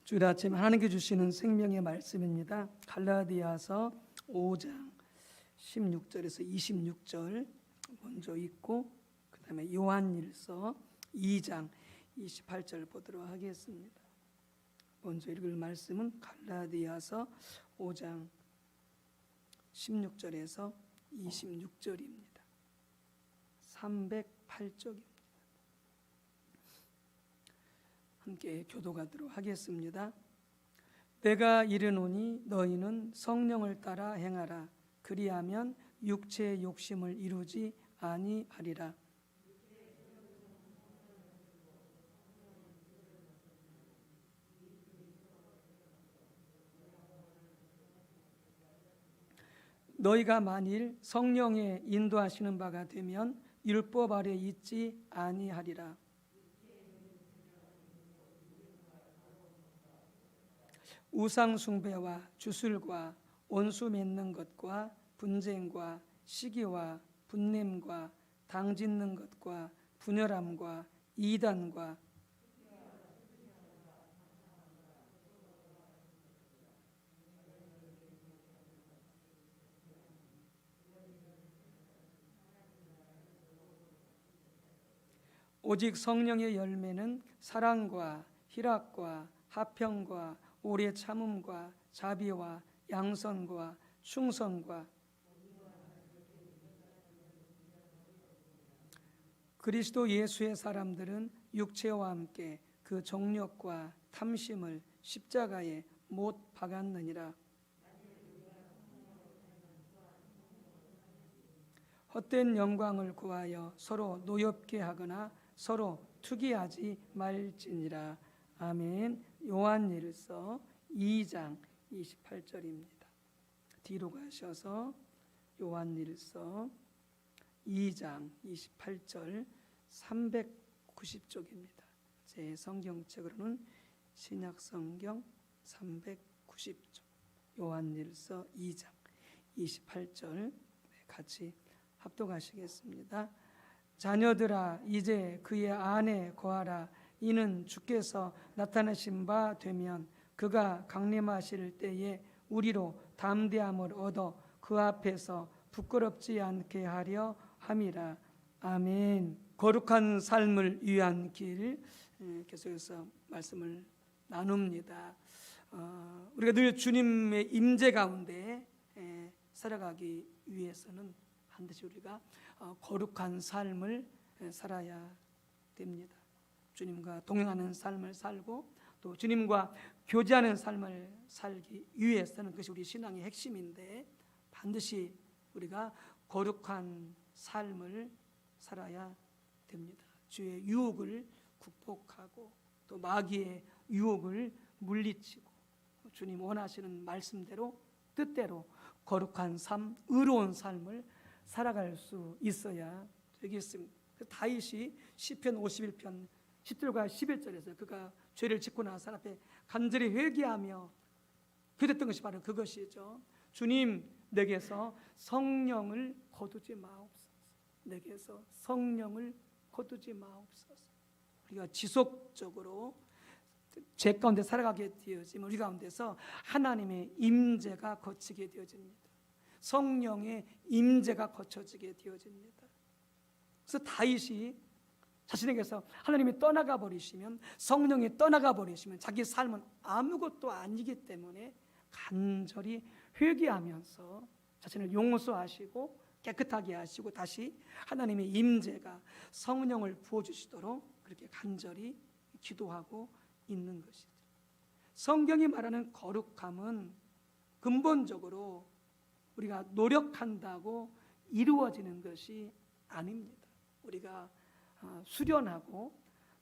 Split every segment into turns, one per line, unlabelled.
주일 아침 하나님께 주시는 생명의 말씀입니다. 갈라디아서 5장 16절에서 26절 먼저 읽고 그 다음에 요한일서 2장 28절 보도록 하겠습니다. 먼저 읽을 말씀은 갈라디아서 5장 16절에서 26절입니다. 308쪽입니다. 함께 교독하도록 하겠습니다. 내가 이르노니 너희는 성령을 따라 행하라. 그리하면 육체의 욕심을 이루지 아니하리라. 너희가 만일 성령의 인도하시는 바가 되면 율법 아래 있지 아니하리라. 우상 숭배와 주술과 원수 맺는 것과 분쟁과 시기와 분냄과 당짓는 것과 분열함과 이단과 오직 성령의 열매는 사랑과 희락과 화평과 오래 참음과 자비와 양선과 충성과 그리스도 예수의 사람들은 육체와 함께 그 정욕과 탐심을 십자가에 못 박았느니라. 헛된 영광을 구하여 서로 노엽게 하거나 서로 투기하지 말지니라. 아멘. 요한일서 2장 28절입니다. 뒤로 가셔서 요한일서 2장 28절 390쪽입니다. 제 성경책으로는 신약성경 390쪽 요한일서 2장 28절 같이 합독하시겠습니다. 자녀들아 이제 그의 안에 거하라. 이는 주께서 나타나신 바 되면 그가 강림하실 때에 우리로 담대함을 얻어 그 앞에서 부끄럽지 않게 하려 함이라. 아멘. 거룩한 삶을 위한 길 계속해서 말씀을 나눕니다. 우리가 늘 주님의 임재 가운데 살아가기 위해서는 반드시 우리가 거룩한 삶을 살아야 됩니다. 주님과 동행하는 삶을 살고 또 주님과 교제하는 삶을 살기 위해서는 그것이 우리 신앙의 핵심인데 반드시 우리가 거룩한 삶을 살아야 됩니다. 주의 유혹을 극복하고 또 마귀의 유혹을 물리치고 주님 원하시는 말씀대로 뜻대로 거룩한 삶, 의로운 삶을 살아갈 수 있어야 되겠습니다. 다윗이 시편 51편 10절과 11절에서 그가 죄를 짓고 나서 하나님 앞에 간절히 회개하며 기도했던 것이 바로 그것이죠. 주님 내게서 성령을 거두지 마옵소서. 내게서 성령을 거두지 마옵소서. 우리가 지속적으로 죄 가운데 살아가게 되어지면 우리 가운데서 하나님의 임재가 거치게 되어집니다. 성령의 임재가 거쳐지게 되어집니다. 그래서 다윗이 자신에게서 하나님이 떠나가 버리시면 성령이 떠나가 버리시면 자기 삶은 아무것도 아니기 때문에 간절히 회개하면서 자신을 용서하시고 깨끗하게 하시고 다시 하나님의 임재가 성령을 부어주시도록 그렇게 간절히 기도하고 있는 것이죠. 성경이 말하는 거룩함은 근본적으로 우리가 노력한다고 이루어지는 것이 아닙니다. 우리가 수련하고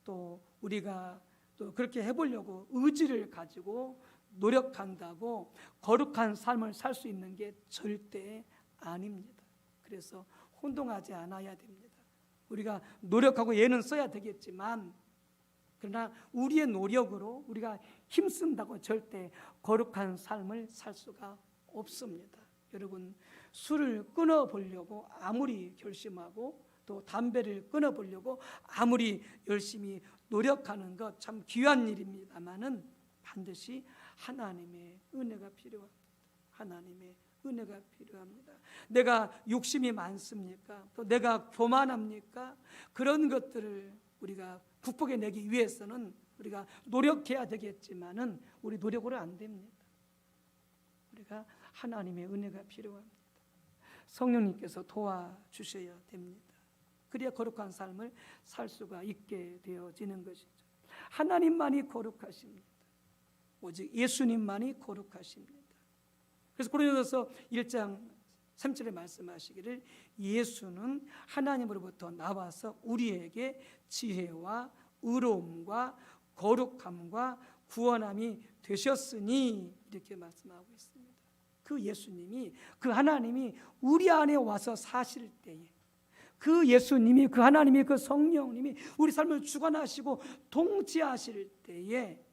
또 우리가 또 그렇게 해보려고 의지를 가지고 노력한다고 거룩한 삶을 살 수 있는 게 절대 아닙니다. 그래서 혼동하지 않아야 됩니다. 우리가 노력하고 예는 써야 되겠지만 그러나 우리의 노력으로 우리가 힘쓴다고 절대 거룩한 삶을 살 수가 없습니다. 여러분 술을 끊어보려고 아무리 결심하고 또 담배를 끊어보려고 아무리 열심히 노력하는 것 참 귀한 일입니다만은 반드시 하나님의 은혜가 필요합니다. 하나님의 은혜가 필요합니다. 내가 욕심이 많습니까? 또 내가 교만합니까? 그런 것들을 우리가 극복해내기 위해서는 우리가 노력해야 되겠지만은 우리 노력으로 안 됩니다. 우리가 하나님의 은혜가 필요합니다. 성령님께서 도와주셔야 됩니다. 그래야 거룩한 삶을 살 수가 있게 되어지는 것이죠. 하나님만이 거룩하십니다. 오직 예수님만이 거룩하십니다. 그래서 고린도서 1장 3절에 말씀하시기를 예수는 하나님으로부터 나와서 우리에게 지혜와 의로움과 거룩함과 구원함이 되셨으니 이렇게 말씀하고 있습니다. 그 예수님이, 그 하나님이 우리 안에 와서 사실 때에, 그 예수님이, 그 하나님이, 그 성령님이 우리 삶을 주관하시고 통치하실 때에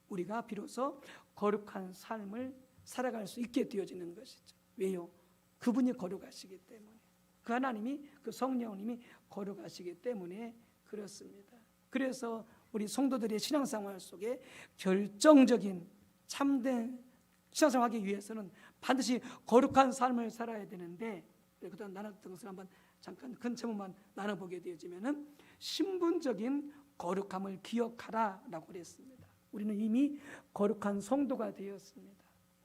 우리가 비로소 거룩한 삶을 살아갈 수 있게 되어지는 것이죠. 왜요? 그분이 거룩하시기 때문에, 그 하나님이, 그 성령님이 거룩하시기 때문에 그렇습니다. 그래서 우리 성도들의 신앙생활 속에 결정적인 참된 신앙생활하기 위해서는 반드시 거룩한 삶을 살아야 되는데, 그동안 나눴던 것을 한번 잠깐 큰 제목만 나눠보게 되어지면은 신분적인 거룩함을 기억하라라고 그랬습니다. 우리는 이미 거룩한 성도가 되었습니다.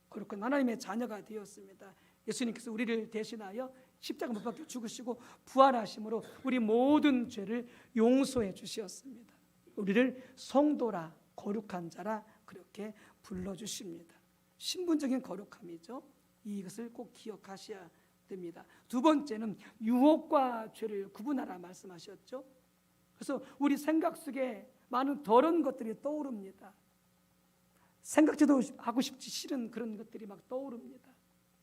거룩한 하나님의 자녀가 되었습니다. 예수님께서 우리를 대신하여 십자가 못 박혀 죽으시고 부활하심으로 우리 모든 죄를 용서해 주셨습니다. 우리를 성도라, 거룩한 자라 그렇게 불러주십니다. 신분적인 거룩함이죠. 이것을 꼭 기억하셔야 됩니다. 두 번째는 유혹과 죄를 구분하라 말씀하셨죠. 그래서 우리 생각 속에 많은 더러운 것들이 떠오릅니다. 생각지도 하고 싶지 싫은 그런 것들이 막 떠오릅니다.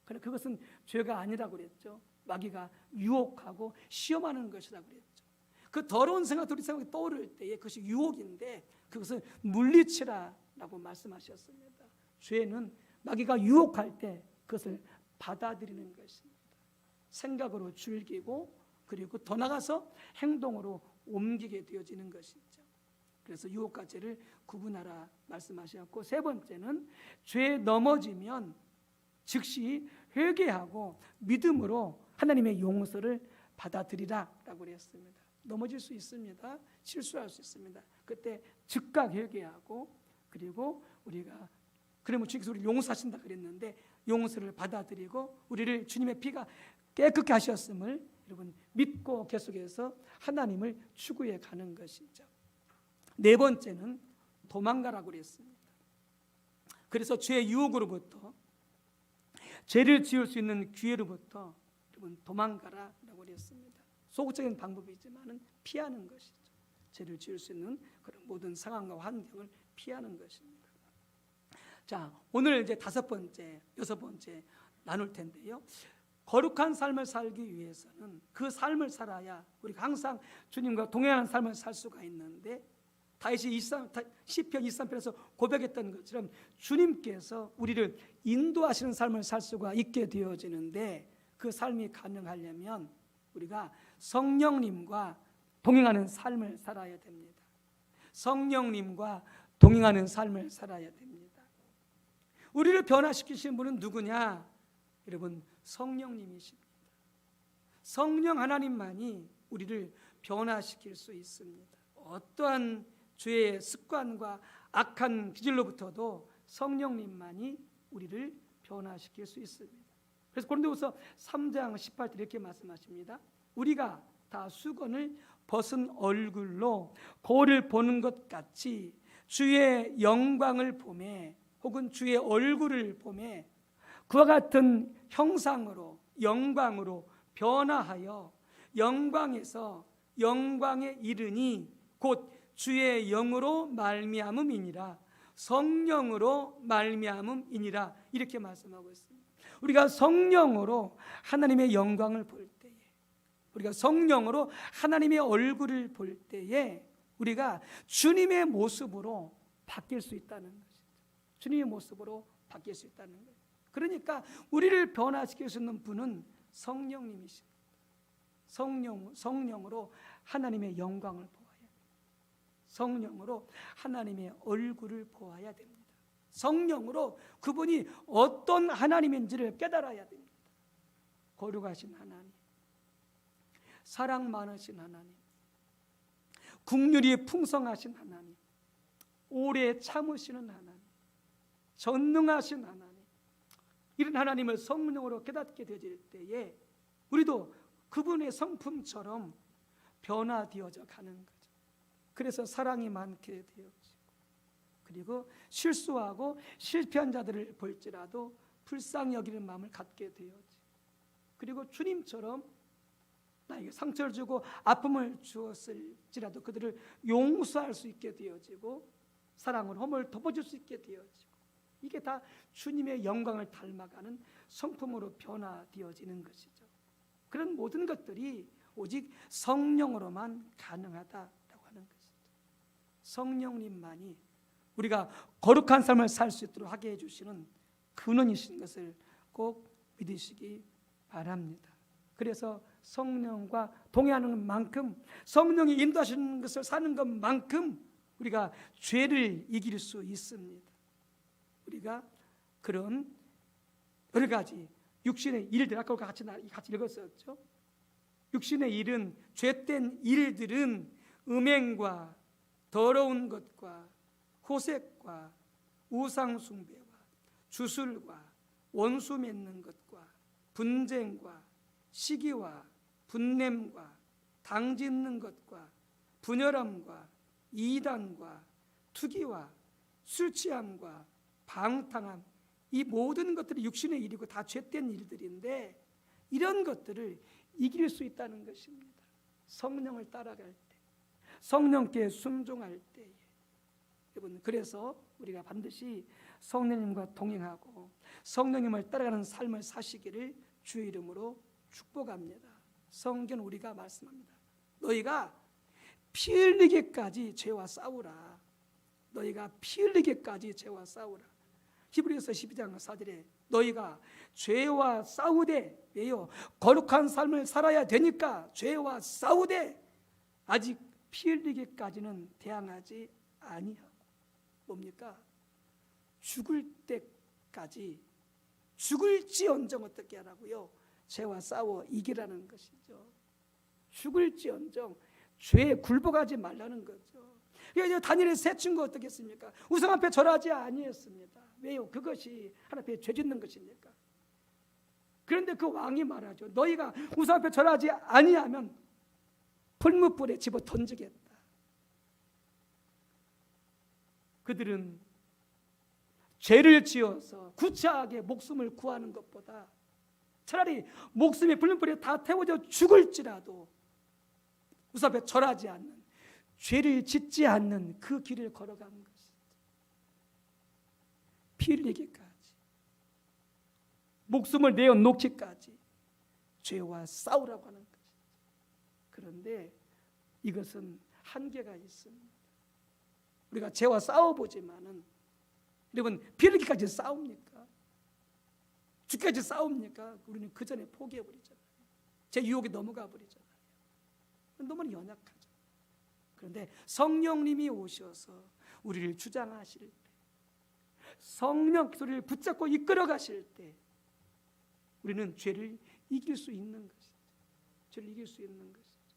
그러나 그것은 죄가 아니라고 그랬죠. 마귀가 유혹하고 시험하는 것이라고 그랬죠. 그 더러운 생각들이 생각이 떠오를 때에 그것이 유혹인데 그것을 물리치라라고 말씀하셨습니다. 죄는 마귀가 유혹할 때 그것을 받아들이는 것입니다. 생각으로 즐기고 그리고 더 나가서 행동으로 옮기게 되어지는 것이죠. 그래서 유혹과 죄를 구분하라 말씀하셨고, 세 번째는 죄에 넘어지면 즉시 회개하고 믿음으로 하나님의 용서를 받아들이라라고 그랬습니다. 넘어질 수 있습니다. 실수할 수 있습니다. 그때 즉각 회개하고 그리고 우리가 그러면 주님께서 우리를 용서하신다 그랬는데 용서를 받아들이고 우리를 주님의 피가 깨끗게 하셨음을 여러분 믿고 계속해서 하나님을 추구해 가는 것이죠. 네 번째는 도망가라고 그랬습니다. 그래서 죄의 유혹으로부터, 죄를 지을 수 있는 기회로부터 여러분 도망가라라고 그랬습니다. 소극적인 방법이지만은 피하는 것이죠. 죄를 지을 수 있는 그런 모든 상황과 환경을 피하는 것입니다. 자, 오늘 이제 다섯 번째, 여섯 번째 나눌 텐데요. 거룩한 삶을 살기 위해서는 그 삶을 살아야 우리가 항상 주님과 동행하는 삶을 살 수가 있는데, 다윗이 시편 23편에서 고백했던 것처럼 주님께서 우리를 인도하시는 삶을 살 수가 있게 되어지는데, 그 삶이 가능하려면 우리가 성령님과 동행하는 삶을 살아야 됩니다. 성령님과 동행하는 삶을 살아야 됩니다. 우리를 변화시키시는 분은 누구냐? 여러분, 성령님이십니다. 성령 하나님만이 우리를 변화시킬 수 있습니다. 어떠한 죄의 습관과 악한 기질로부터도 성령님만이 우리를 변화시킬 수 있습니다. 그래서 고린도후서 3장 18절 이렇게 말씀하십니다. 우리가 다 수건을 벗은 얼굴로 거울을 보는 것 같이 주의 영광을 보매, 혹은 주의 얼굴을 보매 그와 같은 형상으로, 영광으로 변화하여 영광에서 영광에 이르니 곧 주의 영으로 말미암음이니라, 성령으로 말미암음이니라, 이렇게 말씀하고 있습니다. 우리가 성령으로 하나님의 영광을 볼 때에, 우리가 성령으로 하나님의 얼굴을 볼 때에 우리가 주님의 모습으로 바뀔 수 있다는 것이죠. 주님의 모습으로 바뀔 수 있다는 거예요. 그러니까 우리를 변화시킬 수 있는 분은 성령님이십니다. 성령으로 하나님의 영광을 보아야, 성령으로 하나님의 얼굴을 보아야 됩니다. 성령으로 그분이 어떤 하나님인지를 깨달아야 됩니다. 거룩하신 하나님, 사랑 많으신 하나님, 긍휼이 풍성하신 하나님, 오래 참으시는 하나님, 전능하신 하나님, 이런 하나님을 성령으로 깨닫게 되질 때에 우리도 그분의 성품처럼 변화되어져 가는 거죠. 그래서 사랑이 많게 되어지고, 그리고 실수하고 실패한 자들을 볼지라도 불쌍히 여기는 마음을 갖게 되어지고, 그리고 주님처럼 나에게 상처를 주고 아픔을 주었을지라도 그들을 용서할 수 있게 되어지고, 사랑으로 험을 덮어줄 수 있게 되어지고, 이게 다 주님의 영광을 닮아가는 성품으로 변화되어지는 것이죠. 그런 모든 것들이 오직 성령으로만 가능하다라고 하는 것이죠. 성령님만이 우리가 거룩한 삶을 살 수 있도록 하게 해주시는 근원이신 것을 꼭 믿으시기 바랍니다. 그래서 성령과 동행하는 만큼, 성령이 인도하시는 것을 사는 것만큼 우리가 죄를 이길 수 있습니다. 우리가 그런 여러 가지 육신의 일들, 아까 같이 읽었었죠. 육신의 일은, 죄된 일들은 음행과 더러운 것과 호색과 우상숭배와 주술과 원수 맺는 것과 분쟁과 시기와 분냄과 당짓는 것과 분열함과 이단과 투기와 술취함과 방탕함, 이 모든 것들이 육신의 일이고 다 죄된 일들인데, 이런 것들을 이길 수 있다는 것입니다. 성령을 따라갈 때, 성령께 순종할 때에. 여러분, 그래서 우리가 반드시 성령님과 동행하고 성령님을 따라가는 삶을 사시기를 주의 이름으로 축복합니다. 성경 우리가 말씀합니다. 너희가 피 흘리기까지 죄와 싸우라. 너희가 피 흘리기까지 죄와 싸우라. 히브리서 12장 4절에 너희가 죄와 싸우되, 왜요? 거룩한 삶을 살아야 되니까 죄와 싸우되 아직 피 흘리기까지는 대항하지 아니하고, 뭡니까? 죽을 때까지, 죽을지언정 어떻게 하라고요? 죄와 싸워 이기라는 것이죠. 죽을지언정 죄에 굴복하지 말라는 거죠. 그러니까 다니엘의 세 친구 어떻게 했습니까? 우상 앞에 절하지 아니했습니다. 왜요? 그것이 하나님 앞에 죄 짓는 것이니까. 그런데 그 왕이 말하죠. 너희가 우상 앞에 절하지 아니하면 풀무불에 집어 던지겠다. 그들은 죄를 지어서 구차하게 목숨을 구하는 것보다 차라리 목숨이 불문불에 다 태워져 죽을지라도 우상 앞에 절하지 않는, 죄를 짓지 않는 그 길을 걸어간 것이죠. 피 흘리기까지, 목숨을 내어놓기까지 죄와 싸우라고 하는 것이죠. 그런데 이것은 한계가 있습니다. 우리가 죄와 싸워보지만은, 여러분, 피 흘리기까지 싸웁니까? 죽기까지 싸웁니까? 우리는 그 전에 포기해버리잖아요. 제 유혹에 넘어가 버리잖아요. 너무 연약하죠. 그런데 성령님이 오셔서 우리를 주장하실 때, 성령 소리를 붙잡고 이끌어 가실 때 우리는 죄를 이길 수 있는 것이죠. 죄를 이길 수 있는 것이죠.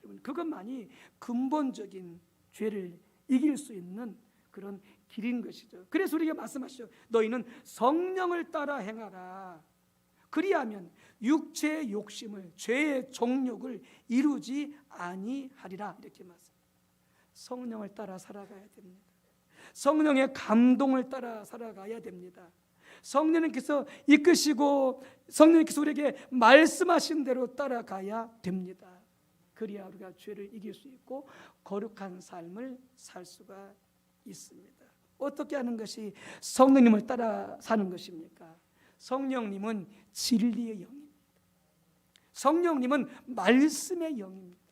여러분, 그것만이 근본적인 죄를 이길 수 있는 그런 길인 것이죠. 그래서 우리가 말씀하시죠. 너희는 성령을 따라 행하라. 그리하면 육체의 욕심을, 죄의 정욕을 이루지 아니하리라. 이렇게 말씀. 성령을 따라 살아가야 됩니다. 성령의 감동을 따라 살아가야 됩니다. 성령님께서 이끄시고 성령님께서 우리에게 말씀하신 대로 따라가야 됩니다. 그래야 우리가 죄를 이길 수 있고 거룩한 삶을 살 수가 있습니다. 어떻게 하는 것이 성령님을 따라 사는 것입니까? 성령님은 진리의 영입니다. 성령님은 말씀의 영입니다.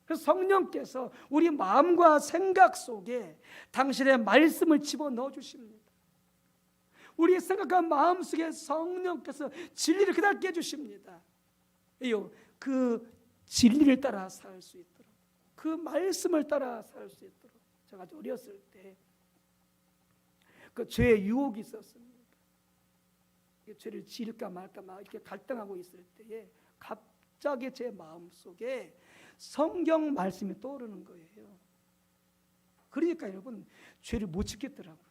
그래서 성령께서 우리 마음과 생각 속에 당신의 말씀을 집어넣어 주십니다. 우리의 생각과 마음 속에 성령께서 진리를 깨닫게 해주십니다. 그 진리를 따라 살 수 있도록, 그 말씀을 따라 살 수 있도록. 제가 어렸을 때 그 죄의 유혹이 있었습니다. 죄를 지을까 말까 막 이렇게 갈등하고 있을 때에 갑자기 제 마음속에 성경 말씀이 떠오르는 거예요. 그러니까 여러분 죄를 못 지켰더라고요.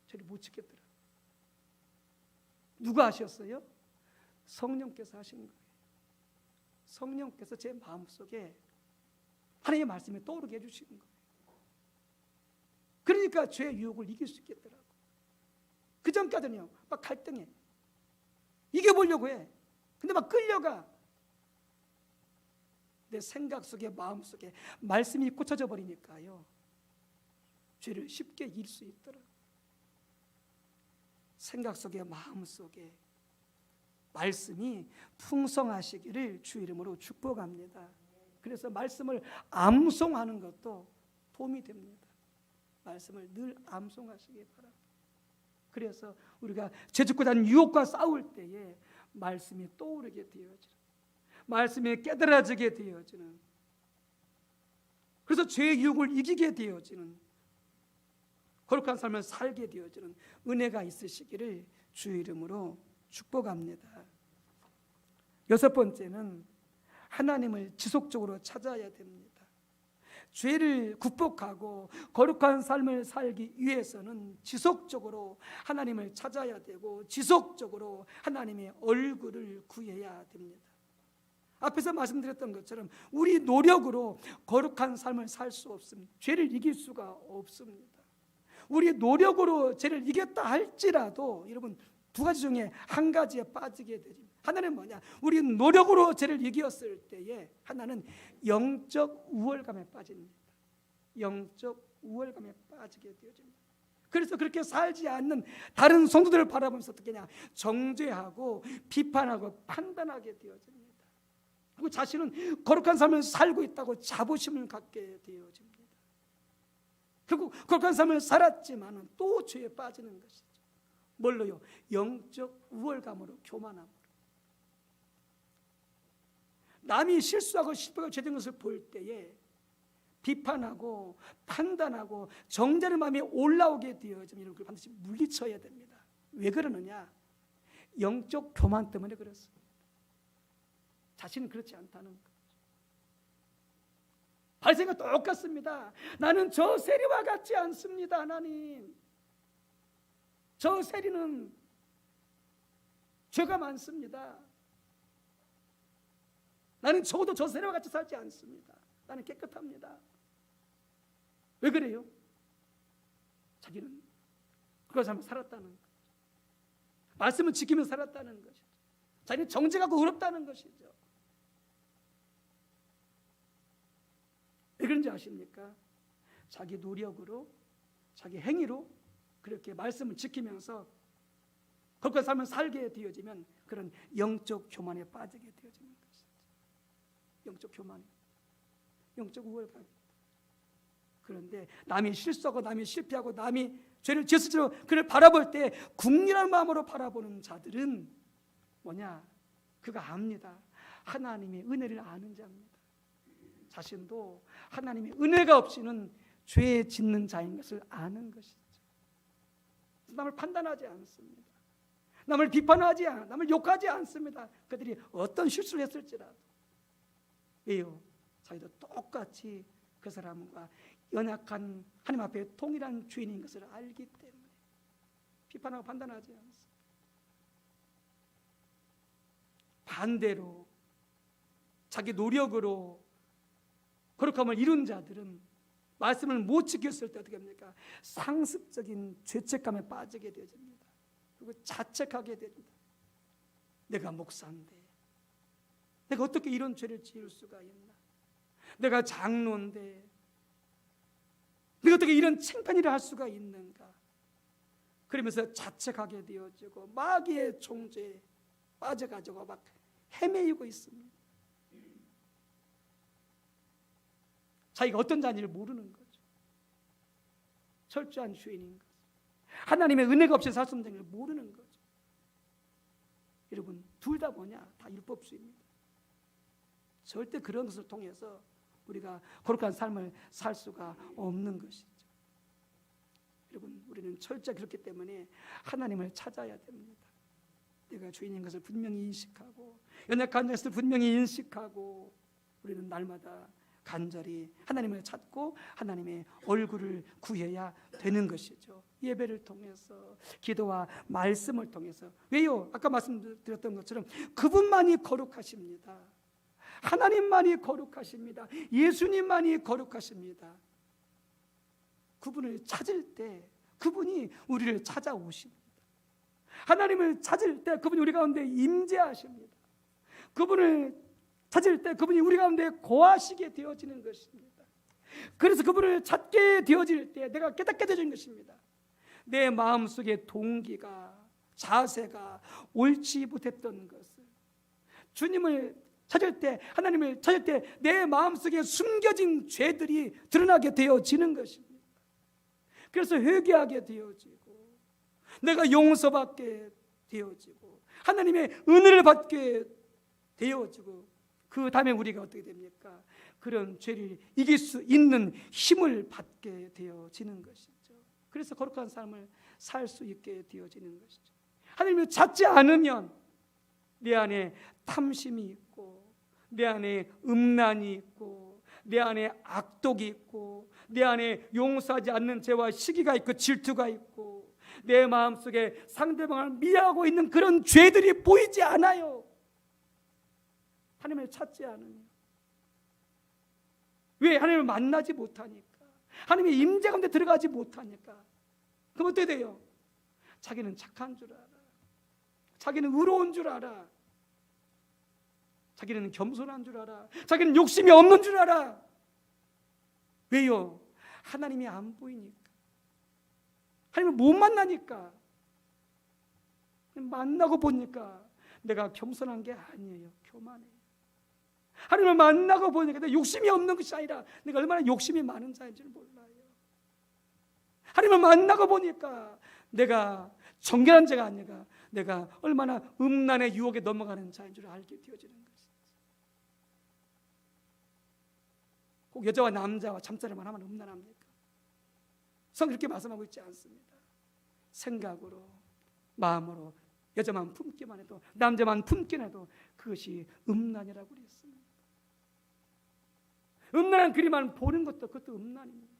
죄를 못 지켰더라고요. 누가 하셨어요? 성령께서 하신 거예요. 성령께서 제 마음속에 하나님의 말씀이 떠오르게 해주시는 거예요. 그러니까 죄의 유혹을 이길 수 있겠더라고요. 그 전까지는요 막 갈등해, 이겨보려고 해. 근데 막 끌려가. 내 생각 속에 마음 속에 말씀이 꽂혀져 버리니까요 죄를 쉽게 이길 수 있더라고요. 생각 속에 마음 속에 말씀이 풍성하시기를 주 이름으로 축복합니다. 그래서 말씀을 암송하는 것도 도움이 됩니다. 말씀을 늘 암송하시기 바랍니다. 그래서 우리가 죄짓고자 하는 유혹과 싸울 때에 말씀이 떠오르게 되어지는, 말씀이 깨달아지게 되어지는, 그래서 죄의 유혹을 이기게 되어지는, 거룩한 삶을 살게 되어지는 은혜가 있으시기를 주 이름으로 축복합니다. 여섯 번째는 하나님을 지속적으로 찾아야 됩니다. 죄를 극복하고 거룩한 삶을 살기 위해서는 지속적으로 하나님을 찾아야 되고 지속적으로 하나님의 얼굴을 구해야 됩니다. 앞에서 말씀드렸던 것처럼 우리 노력으로 거룩한 삶을 살 수 없습니다. 죄를 이길 수가 없습니다. 우리 노력으로 죄를 이겼다 할지라도 여러분 두 가지 중에 한 가지에 빠지게 됩니다. 하나는 뭐냐? 우리 노력으로 죄를 이겼을 때에 하나는 영적 우월감에 빠집니다. 영적 우월감에 빠지게 되어집니다. 그래서 그렇게 살지 않는 다른 성도들을 바라보면서 어떻게 하냐? 정죄하고 비판하고 판단하게 되어집니다. 그리고 자신은 거룩한 삶을 살고 있다고 자부심을 갖게 되어집니다. 결국 거룩한 삶을 살았지만 또 죄에 빠지는 것이죠. 뭘로요? 영적 우월감으로, 교만함으로. 남이 실수하고 실패하고 죄된 것을 볼 때에 비판하고 판단하고 정죄의 마음이 올라오게 되어지면 이런 걸 반드시 물리쳐야 됩니다. 왜 그러느냐? 영적 교만 때문에 그렇습니다. 자신은 그렇지 않다는 거죠. 발생과 똑같습니다. 나는 저 세리와 같지 않습니다. 하나님, 저 세리는 죄가 많습니다. 나는 적어도 저 세리와 같이 살지 않습니다. 나는 깨끗합니다. 왜 그래요? 자기는 그런 삶을 살았다는 거죠. 말씀을 지키며 살았다는 것이죠. 자기는 정죄가 어렵다는 것이죠. 왜 그런지 아십니까? 자기 노력으로, 자기 행위로 그렇게 말씀을 지키면서 거룩한 삶을 살게 되어지면 그런 영적 교만에 빠지게 되어지는 것이죠. 영적 교만, 영적 우월감. 그런데 남이 실수하고 남이 실패하고 남이 죄를 지었을지라도 그를 바라볼 때 국률한 마음으로 바라보는 자들은 뭐냐? 그가 압니다. 하나님의 은혜를 아는 자입니다. 자신도 하나님의 은혜가 없이는 죄에 짓는 자인 것을 아는 것이죠. 남을 판단하지 않습니다. 남을 비판하지 않아, 남을 욕하지 않습니다. 그들이 어떤 실수를 했을지라도. 왜요? 자기도 똑같이 그 사람과 연약한 하나님 앞에 동일한 죄인인 것을 알기 때문에 비판하고 판단하지 않습니다. 반대로 자기 노력으로 거룩함을 이룬 자들은 말씀을 못 지켰을 때 어떻게 합니까? 상습적인 죄책감에 빠지게 되어집니다. 그리고 자책하게 됩니다. 내가 목사인데 내가 어떻게 이런 죄를 지을 수가 있나? 내가 장로인데 내가 어떻게 이런 창피한 할 수가 있는가? 그러면서 자책하게 되어지고 마귀의 종죄에 빠져가지고 막 헤매이고 있습니다. 자기가 어떤 자인지를 모르는 거죠. 철저한 죄인인 거죠. 하나님의 은혜가 없이 살 수 없는 자를 모르는 거죠. 여러분, 둘 다 뭐냐? 다 율법주의입니다. 절대 그런 것을 통해서 우리가 거룩한 삶을 살 수가 없는 것이죠. 여러분, 우리는 철저히 그렇기 때문에 하나님을 찾아야 됩니다. 내가 주인인 것을 분명히 인식하고, 연약한 것을 분명히 인식하고, 우리는 날마다 간절히 하나님을 찾고 하나님의 얼굴을 구해야 되는 것이죠. 예배를 통해서, 기도와 말씀을 통해서. 왜요? 아까 말씀드렸던 것처럼 그분만이 거룩하십니다. 하나님만이 거룩하십니다. 예수님만이 거룩하십니다. 그분을 찾을 때 그분이 우리를 찾아오십니다. 하나님을 찾을 때 그분이 우리 가운데 임재하십니다. 그분을 찾을 때 그분이 우리 가운데 거하시게 되어지는 것입니다. 그래서 그분을 찾게 되어질 때 내가 깨닫게 되어지는 것입니다. 내 마음속의 동기가, 자세가 옳지 못했던 것을, 주님을 찾을 때, 하나님을 찾을 때 내 마음속에 숨겨진 죄들이 드러나게 되어지는 것입니다. 그래서 회개하게 되어지고, 내가 용서받게 되어지고, 하나님의 은혜를 받게 되어지고, 그 다음에 우리가 어떻게 됩니까? 그런 죄를 이길 수 있는 힘을 받게 되어지는 것이죠. 그래서 거룩한 삶을 살 수 있게 되어지는 것이죠. 하나님을 찾지 않으면 내 안에 탐심이 있고, 내 안에 음란이 있고, 내 안에 악독이 있고, 내 안에 용서하지 않는 죄와 시기가 있고, 질투가 있고, 내 마음속에 상대방을 미워하고 있는 그런 죄들이 보이지 않아요. 하나님을 찾지 않으면. 왜? 하나님을 만나지 못하니까, 하나님의 임재 가운데 들어가지 못하니까. 그럼 어떻게 돼요? 자기는 착한 줄 알아, 자기는 의로운 줄 알아, 자기는 겸손한 줄 알아, 자기는 욕심이 없는 줄 알아. 왜요? 하나님이 안 보이니까, 하나님을 못 만나니까. 만나고 보니까 내가 겸손한 게 아니에요. 교만해요. 하나님을 만나고 보니까 내가 욕심이 없는 것이 아니라 내가 얼마나 욕심이 많은 자인지를 몰라요. 하나님을 만나고 보니까 내가 정결한 자가 아니라 내가 얼마나 음란의 유혹에 넘어가는 자인 줄 알게 되어지는 것이지. 꼭 여자와 남자와 잠자리만 하면 음란합니까? 성 그렇게 말씀하고 있지 않습니다. 생각으로, 마음으로 여자만 품기만 해도, 남자만 품기만 해도 그것이 음란이라고 그랬습니다. 음란한 그림만 보는 것도 그것도 음란입니다.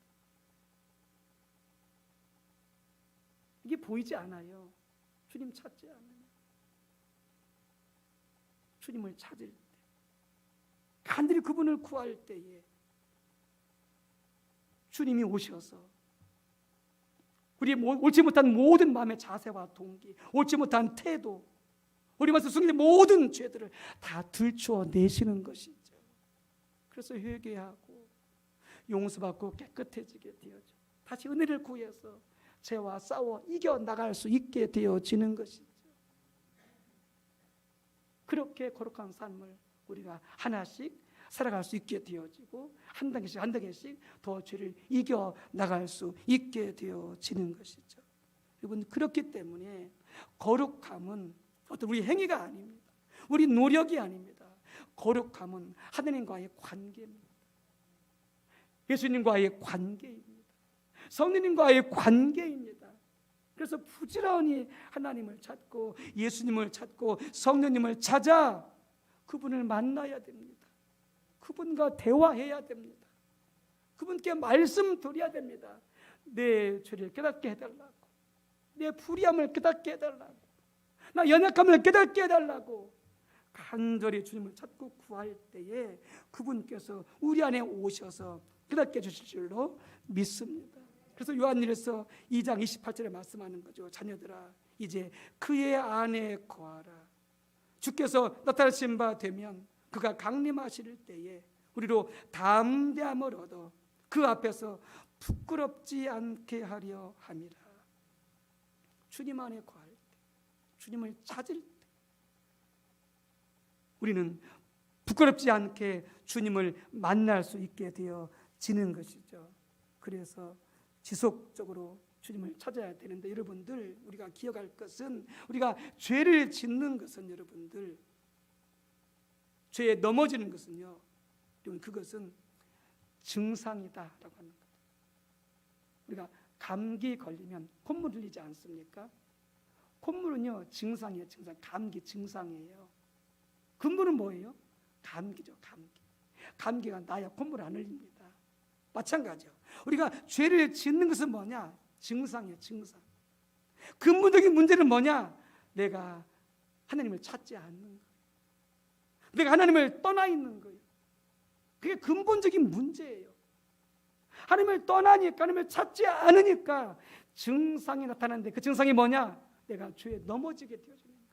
이게 보이지 않아요. 주님 찾지 않으면. 주님을 찾을 때, 간절히 그분을 구할 때에 주님이 오셔서 우리 옳지 못한 모든 마음의 자세와 동기, 옳지 못한 태도, 우리 마음에서 숨긴 모든 죄들을 다 들추어 내시는 것이죠. 그래서 회개하고 용서받고 깨끗해지게 되어져, 다시 은혜를 구해서 죄와 싸워 이겨나갈 수 있게 되어지는 것이죠. 그렇게 거룩한 삶을 우리가 하나씩 살아갈 수 있게 되어지고, 한 단계씩 한 단계씩 더 죄를 이겨나갈 수 있게 되어지는 것이죠. 여러분, 그렇기 때문에 거룩함은 어떤 우리 행위가 아닙니다. 우리 노력이 아닙니다. 거룩함은 하나님과의 관계입니다. 예수님과의 관계입니다. 성령님과의 관계입니다. 그래서 부지런히 하나님을 찾고 예수님을 찾고 성령님을 찾아 그분을 만나야 됩니다. 그분과 대화해야 됩니다. 그분께 말씀드려야 됩니다. 내 죄를 깨닫게 해달라고, 내 불의함을 깨닫게 해달라고, 나 연약함을 깨닫게 해달라고 간절히 주님을 찾고 구할 때에 그분께서 우리 안에 오셔서 깨닫게 해주실 줄로 믿습니다. 그래서 요한일서 2장 28절에 말씀하는 거죠. 자녀들아, 이제 그의 안에 거하라. 주께서 나타나신 바 되면 그가 강림하실 때에 우리로 담대함을 얻어 그 앞에서 부끄럽지 않게 하려 함이라. 주님 안에 거할 때, 주님을 찾을 때 우리는 부끄럽지 않게 주님을 만날 수 있게 되어지는 것이죠. 그래서 지속적으로 주님을 찾아야 되는데, 여러분들 우리가 기억할 것은, 우리가 죄를 짓는 것은, 여러분들 죄에 넘어지는 것은요, 여러분 그것은 증상이다라고 하는 거예요. 우리가 감기 걸리면 콧물 흘리지 않습니까? 콧물은요 증상이에요. 증상. 감기 증상이에요. 근본은 뭐예요? 감기죠. 감기. 감기가 나야 콧물 안 흘립니다. 마찬가지요. 우리가 죄를 짓는 것은 뭐냐? 증상이에요. 증상. 근본적인 문제는 뭐냐? 내가 하나님을 찾지 않는 거예요. 내가 하나님을 떠나 있는 거예요. 그게 근본적인 문제예요. 하나님을 떠나니까, 하나님을 찾지 않으니까 증상이 나타나는데 그 증상이 뭐냐? 내가 죄에 넘어지게 되어지는 거예요.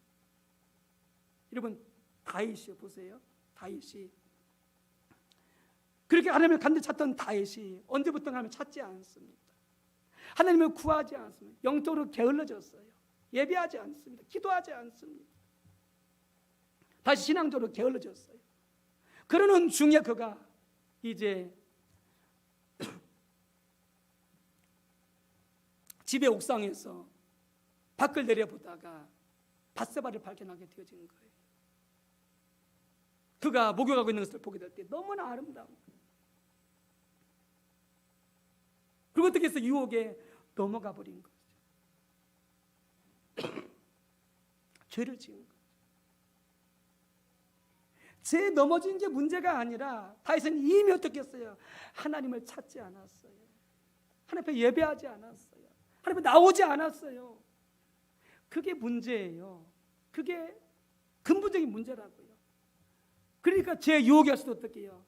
여러분 다윗이요 보세요. 다윗이 그렇게 하나님을 간절히 찾던 다윗이 언제부터 하나님을 찾지 않습니다. 하나님을 구하지 않습니다. 영적으로 게을러졌어요. 예배하지 않습니다. 기도하지 않습니다. 다시 신앙적으로 게을러졌어요. 그러는 중에 그가 이제 집의 옥상에서 밖을 내려보다가 밧세바를 발견하게 되어진 거예요. 그가 목욕하고 있는 것을 보게 될 때 너무나 아름다운 거예요. 그리고 어떻게 해서 유혹에 넘어가 버린 거죠. 죄를 지은 거예요. 죄에 넘어진 게 문제가 아니라 다윗은 이미 어떻게 했어요? 하나님을 찾지 않았어요. 하나님 앞에 예배하지 않았어요. 하나님 앞에 나오지 않았어요. 그게 문제예요. 그게 근본적인 문제라고요. 그러니까 제 유혹이 할 수도 어떻게 해요?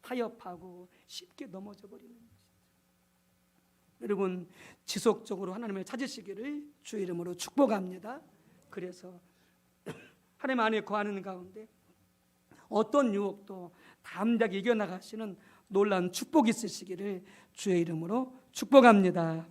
타협하고 쉽게 넘어져 버리는 것이죠. 여러분 지속적으로 하나님을 찾으시기를 주의 이름으로 축복합니다. 그래서 하나님 안에 거하는 가운데 어떤 유혹도 담대하게 이겨나가시는 놀라운 축복이 있으시기를 주의 이름으로 축복합니다.